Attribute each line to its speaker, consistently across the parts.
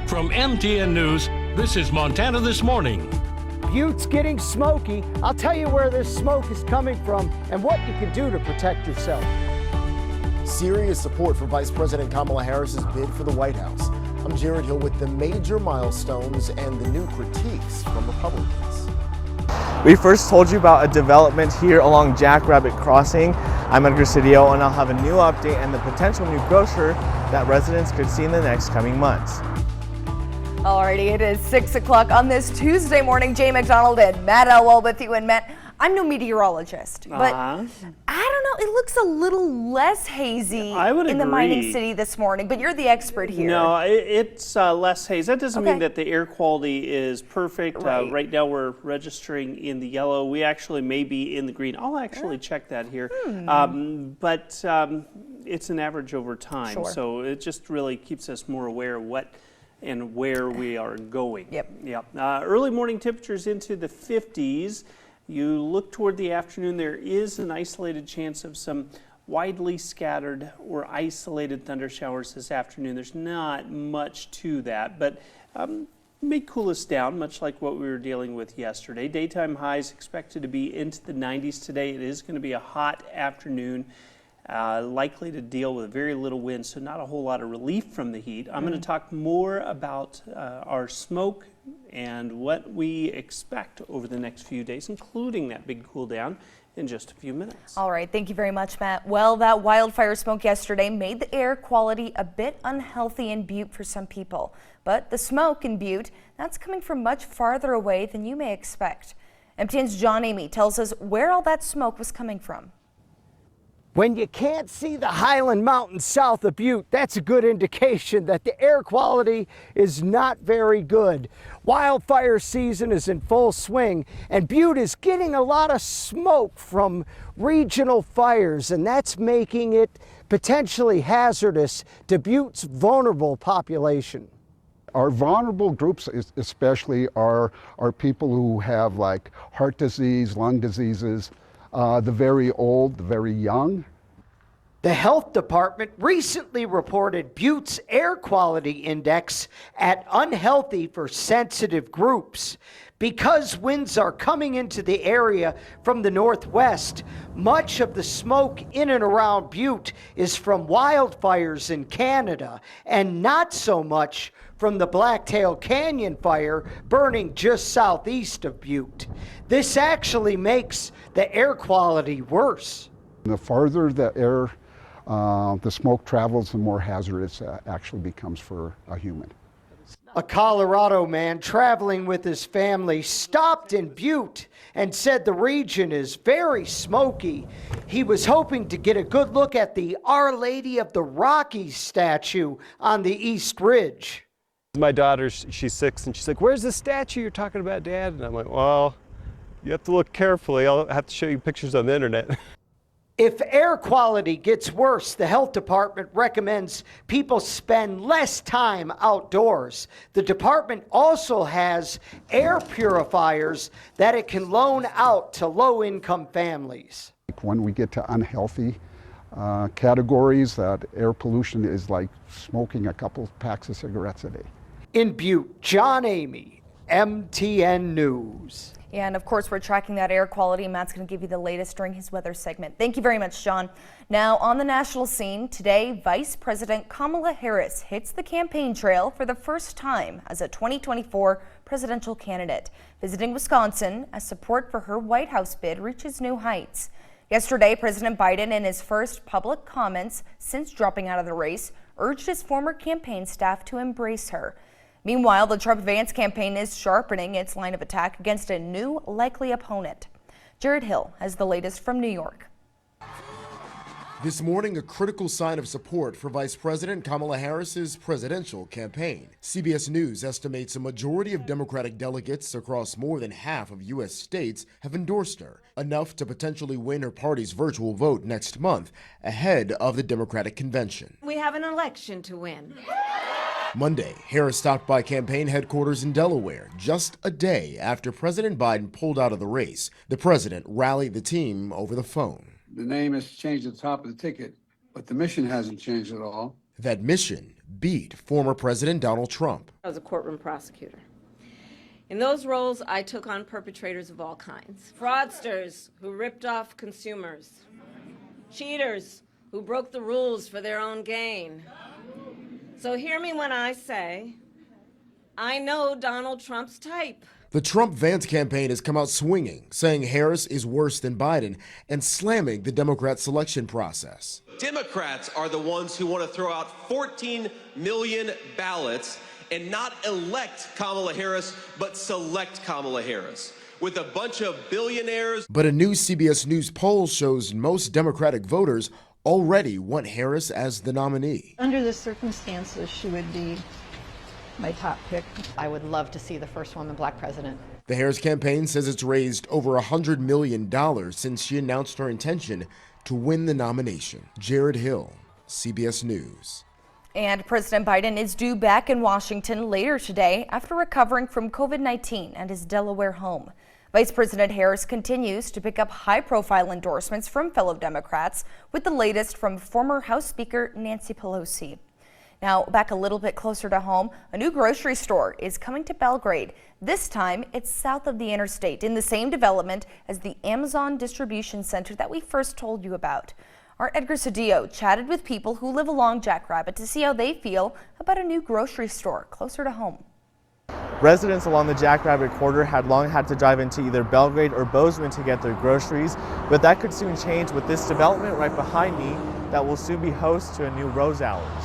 Speaker 1: From MTN News, this is Montana This Morning.
Speaker 2: Butte's getting smoky. I'll tell you where this smoke is coming from and what you can do to protect yourself.
Speaker 3: Serious support for Vice President Kamala Harris's bid for the White House. I'm Jared Hill with the major milestones and the new critiques from Republicans.
Speaker 4: We first told you about a development here along Jackrabbit Crossing. I'm Edgar Cedillo, and I'll have a new update and the potential new grocer that residents could see in the next coming months.
Speaker 5: Alrighty, it is 6 o'clock on this Tuesday morning. Jay McDonald and Matt Elwell with you. And Matt, I'm no meteorologist, but I don't know, it looks a little less hazy in the mining city this morning, but you're the expert here.
Speaker 6: No, it's less haze. That doesn't mean that the air quality is perfect. Right now we're registering in the yellow. We actually may be in the green. I'll actually check that here. But it's an average over time, so it just really keeps us more aware of what and where we are going. Early morning temperatures into the 50s. You look toward the afternoon, there is an isolated chance of some widely scattered or isolated thunder showers this afternoon. There's not much to that, but may cool us down, much like what we were dealing with yesterday. Daytime highs expected to be into the 90s today. It is going to be a hot afternoon. Likely to deal with very little wind, so not a whole lot of relief from the heat. I'm going to talk more about our smoke and what we expect over the next few days, including that big cool down, in just a few minutes.
Speaker 5: All right, thank you very much, Matt. Well, that wildfire smoke yesterday made the air quality a bit unhealthy in Butte for some people. But the smoke in Butte, that's coming from much farther away than you may expect. MTN's John Amy tells us where all that smoke was coming from.
Speaker 2: When you can't see the Highland Mountains south of Butte, that's a good indication that the air quality is not very good. Wildfire season is in full swing, and Butte is getting a lot of smoke from regional fires, and that's making it potentially hazardous to Butte's vulnerable population.
Speaker 7: Our vulnerable groups especially are people who have like heart disease, lung diseases, the very old, the very young.
Speaker 2: The health department recently reported Butte's air quality index at unhealthy for sensitive groups. Because winds are coming into the area from the northwest, much of the smoke in and around Butte is from wildfires in Canada, and not so much from the Blacktail Canyon fire burning just southeast of Butte. This actually makes the air quality worse.
Speaker 7: The farther the smoke travels, the more hazardous it actually becomes for a human.
Speaker 2: A Colorado man traveling with his family stopped in Butte and said the region is very smoky. He was hoping to get a good look at the Our Lady of the Rockies statue on the East Ridge.
Speaker 8: My daughter, she's 6, and she's like, "Where's the statue you're talking about, Dad?" And I'm like, "Well, you have to look carefully. I'll have to show you pictures on the internet."
Speaker 2: If air quality gets worse, the health department recommends people spend less time outdoors. The department also has air purifiers that it can loan out to low-income families.
Speaker 7: When we get to unhealthy categories, that air pollution is like smoking a couple packs of cigarettes a day.
Speaker 2: In Butte, John Amy, MTN News.
Speaker 5: And of course, we're tracking that air quality. Matt's going to give you the latest during his weather segment. Thank you very much, John. Now, on the national scene today, Vice President Kamala Harris hits the campaign trail for the first time as a 2024 presidential candidate, visiting Wisconsin as support for her White House bid reaches new heights. Yesterday, President Biden, in his first public comments since dropping out of the race, urged his former campaign staff to embrace her. Meanwhile, the Trump-Vance campaign is sharpening its line of attack against a new likely opponent. Jared Hill has the latest from New York.
Speaker 3: This morning, a critical sign of support for Vice President Kamala Harris's presidential campaign. CBS News estimates a majority of Democratic delegates across more than half of U.S. states have endorsed her, enough to potentially win her party's virtual vote next month, ahead of the Democratic convention.
Speaker 9: We have an election to win.
Speaker 3: Monday, Harris stopped by campaign headquarters in Delaware just a day after President Biden pulled out of the race. The president rallied the team over the phone.
Speaker 10: The name has changed at the top of the ticket, but the mission hasn't changed at all.
Speaker 3: That mission, beat former President Donald Trump.
Speaker 9: I was a courtroom prosecutor. In those roles, I took on perpetrators of all kinds. Fraudsters who ripped off consumers. Cheaters who broke the rules for their own gain. So hear me when I say, I know Donald Trump's type.
Speaker 3: The Trump-Vance campaign has come out swinging, saying Harris is worse than Biden and slamming the Democrat selection process.
Speaker 10: Democrats are the ones who want to throw out 14 million ballots and not elect Kamala Harris, but select Kamala Harris with a bunch of billionaires.
Speaker 3: But a new CBS News poll shows most Democratic voters already want Harris as the nominee.
Speaker 11: Under the circumstances, she would be my top pick.
Speaker 12: I would love to see the first woman black president.
Speaker 3: The Harris campaign says it's raised over $100 million since she announced her intention to win the nomination. Jared Hill, CBS News.
Speaker 5: And President Biden is due back in Washington later today after recovering from COVID-19 at his Delaware home. Vice President Harris continues to pick up high-profile endorsements from fellow Democrats, with the latest from former House Speaker Nancy Pelosi. Now, back a little bit closer to home, a new grocery store is coming to Belgrade. This time, it's south of the interstate in the same development as the Amazon distribution center that we first told you about. Our Edgar Cedillo chatted with people who live along Jackrabbit to see how they feel about a new grocery store closer to home.
Speaker 4: Residents along the Jackrabbit corridor had long had to drive into either Belgrade or Bozeman to get their groceries, but that could soon change with this development right behind me that will soon be host to a new Rose Hours.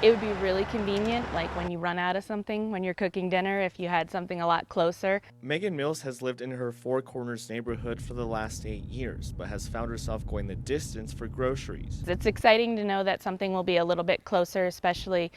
Speaker 13: It would be really convenient, like when you run out of something when you're cooking dinner, if you had something a lot closer.
Speaker 4: Megan Mills has lived in her Four Corners neighborhood for the last 8 years, but has found herself going the distance for groceries.
Speaker 13: It's exciting to know that something will be a little bit closer, especially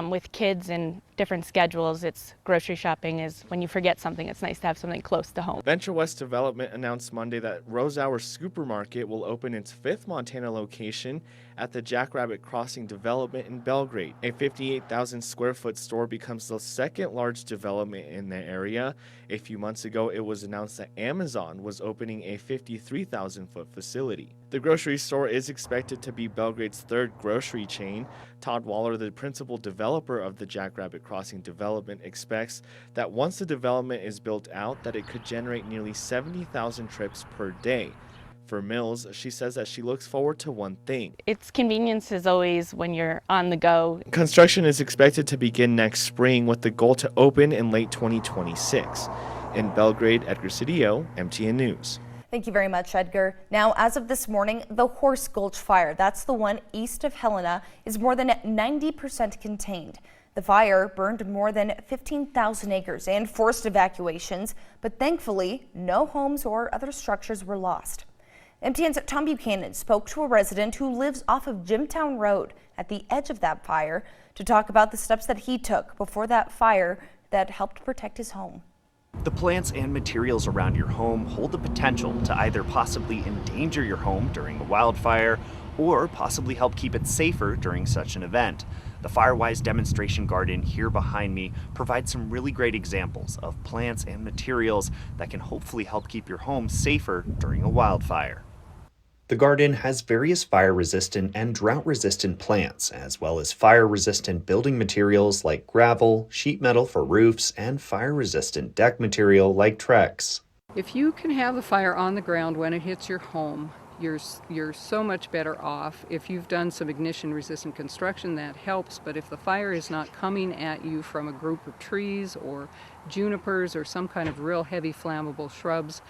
Speaker 13: with kids and different schedules. It's grocery shopping is when you forget something, it's nice to have something close to home.
Speaker 4: Venture West Development announced Monday that Rose Hour Supermarket will open its 5th Montana location at the Jackrabbit Crossing development in Belgrade. A 58,000 square foot store becomes the second large development in the area. A few months ago, it was announced that Amazon was opening a 53,000 foot facility. The grocery store is expected to be Belgrade's 3rd grocery chain. Todd Waller, the principal developer of the Jackrabbit Crossing development, expects that once the development is built out, that it could generate nearly 70,000 trips per day. For Mills, she says that she looks forward to one thing.
Speaker 13: It's convenience as always when you're on the go.
Speaker 4: Construction is expected to begin next spring with the goal to open in late 2026. In Belgrade, Edgar Cedillo, MTN News.
Speaker 5: Thank you very much, Edgar. Now, as of this morning, the Horse Gulch fire, that's the one east of Helena, is more than 90% contained. The fire burned more than 15,000 acres and forced evacuations, but thankfully, no homes or other structures were lost. MTN's Tom Buchanan spoke to a resident who lives off of Jimtown Road at the edge of that fire to talk about the steps that he took before that fire that helped protect his home.
Speaker 14: The plants and materials around your home hold the potential to either possibly endanger your home during a wildfire or possibly help keep it safer during such an event. The Firewise demonstration garden here behind me provides some really great examples of plants and materials that can hopefully help keep your home safer during a wildfire. The garden has various fire-resistant and drought-resistant plants, as well as fire-resistant building materials like gravel, sheet metal for roofs, and fire-resistant deck material like Trex.
Speaker 15: If you can have the fire on the ground when it hits your home, you're so much better off. If you've done some ignition-resistant construction, that helps, but if the fire is not coming at you from a group of trees or junipers or some kind of real heavy flammable shrubs,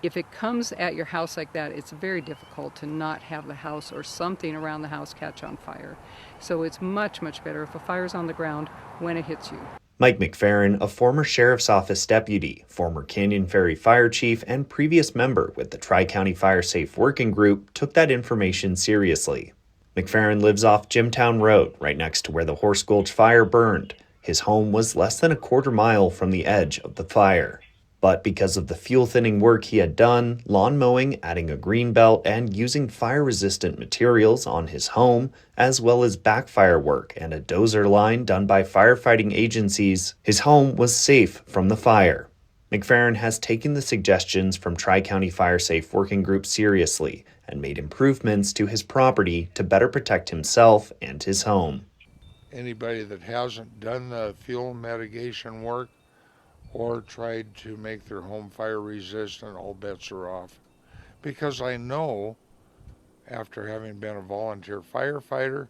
Speaker 15: if it comes at your house like that, it's very difficult to not have the house or something around the house catch on fire. So it's much, much better if a fire's on the ground when it hits you.
Speaker 14: Mike McFerrin, a former sheriff's office deputy, former Canyon Ferry fire chief, and previous member with the Tri-County Fire Safe Working Group, took that information seriously. McFerrin lives off Jimtown Road, right next to where the Horse Gulch fire burned. His home was less than a quarter mile from the edge of the fire. But because of the fuel-thinning work he had done, lawn mowing, adding a green belt, and using fire-resistant materials on his home, as well as backfire work and a dozer line done by firefighting agencies, his home was safe from the fire. McFerrin has taken the suggestions from Tri-County Fire Safe Working Group seriously and made improvements to his property to better protect himself and his home.
Speaker 16: Anybody that hasn't done the fuel mitigation work or tried to make their home fire resistant, all bets are off. Because I know, after having been a volunteer firefighter,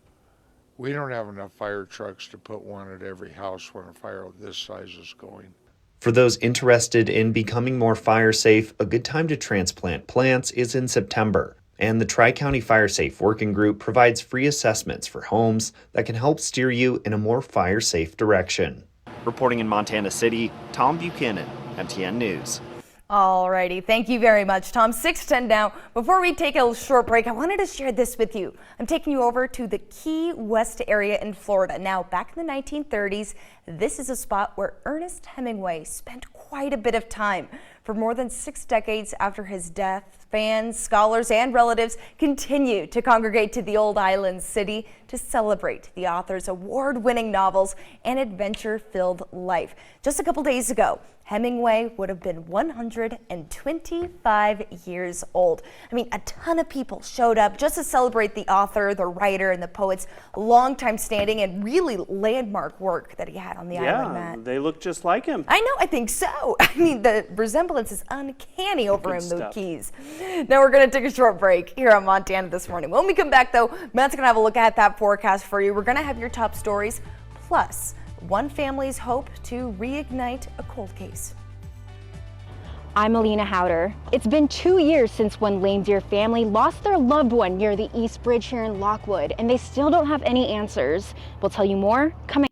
Speaker 16: we don't have enough fire trucks to put one at every house when a fire of this size is going.
Speaker 14: For those interested in becoming more fire safe, a good time to transplant plants is in September. And the Tri-County Fire Safe Working Group provides free assessments for homes that can help steer you in a more fire-safe direction. Reporting in Montana City, Tom Buchanan, MTN News.
Speaker 5: Alrighty, thank you very much, Tom. 6:10 now. Before we take a short break, I wanted to share this with you. I'm taking you over to the Key West area in Florida. Now, back in the 1930s, this is a spot where Ernest Hemingway spent quite a bit of time. For more than 6 decades after his death, fans, scholars, and relatives continue to congregate to the old island city to celebrate the author's award-winning novels and adventure-filled life. Just a couple days ago, Hemingway would have been 125 years old. I mean, a ton of people showed up just to celebrate the author, the writer, and the poet's longtime standing and really landmark work that he had on the island, Matt.
Speaker 6: Yeah, they look just like him.
Speaker 5: I know, I think so. I mean, the resemblance is uncanny over in the Keys. Now we're going to take a short break here on Montana This Morning. When we come back, though, Matt's going to have a look at that forecast for you. We're going to have your top stories, plus one family's hope to reignite a cold case.
Speaker 17: I'm Alina Howder. It's been 2 years since one Lane Deer family lost their loved one near the East Bridge here in Lockwood, and they still don't have any answers. We'll tell you more coming.